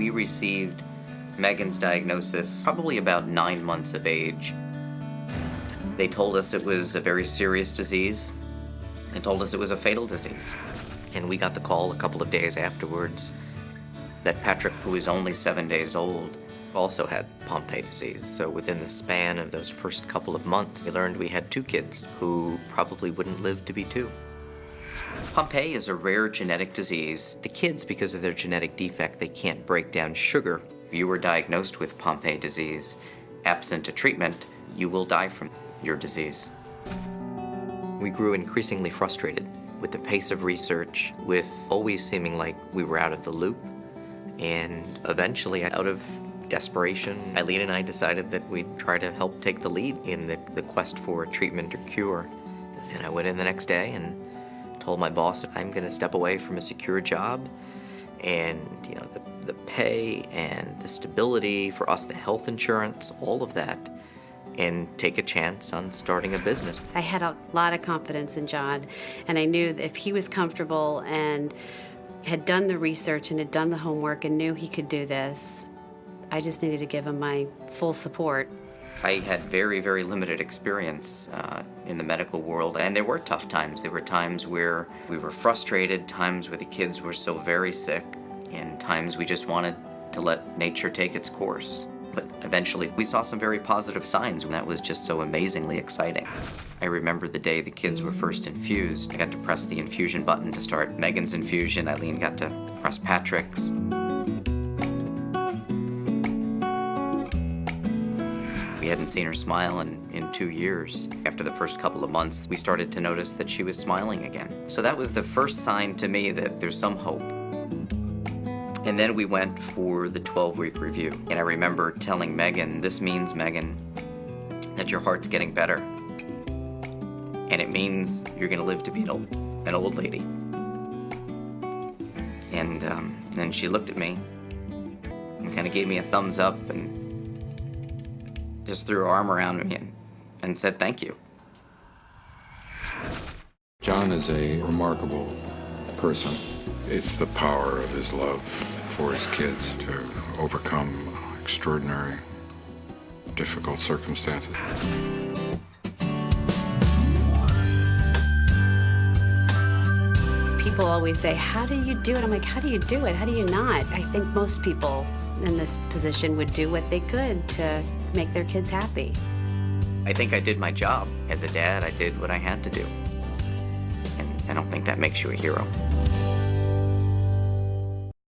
We received Megan's diagnosis probably about 9 months of age. They told us it was a very serious disease. They told us it was a fatal disease. And we got the call a couple of days afterwards that Patrick, who was only 7 days old, also had Pompe disease. So within the span of those first couple of months, we learned we had 2 kids who probably wouldn't live to be 2. Pompe is a rare genetic disease. The kids, because of their genetic defect, they can't break down sugar. If you were diagnosed with Pompe disease, absent a treatment, you will die from your disease. We grew increasingly frustrated with the pace of research, with always seeming like we were out of the loop, and eventually, out of desperation, Eileen and I decided that we'd try to help take the lead in the quest for a treatment or cure. And I went in the next day and told my boss I'm going to step away from a secure job, and the pay and the stability for us, the health insurance, all of that, and take a chance on starting a business. I had a lot of confidence in John, and I knew that if he was comfortable and had done the research and had done the homework and knew he could do this, I just needed to give him my full support. I had very, very limited experience in the medical world, and there were tough times. There were times where we were frustrated, times where the kids were so very sick, and times we just wanted to let nature take its course. But eventually, we saw some very positive signs, and that was just so amazingly exciting. I remember the day the kids were first infused. I got to press the infusion button to start Megan's infusion. Eileen got to press Patrick's. We hadn't seen her smile in 2 years. After the first couple of months, we started to notice that she was smiling again. So that was the first sign to me that there's some hope. And then we went for the 12-week review. And I remember telling Megan, this means, Megan, that your heart's getting better. And it means you're gonna live to be an old lady. And then she looked at me and kind of gave me a thumbs up and just threw her arm around me and said thank you. John is a remarkable person. It's the power of his love for his kids to overcome extraordinary, difficult circumstances. People always say, how do you do it? I'm like, how do you do it? How do you not? I think most people in this position would do what they could to make their kids happy. I think I did my job. As a dad, I did what I had to do. And I don't think that makes you a hero.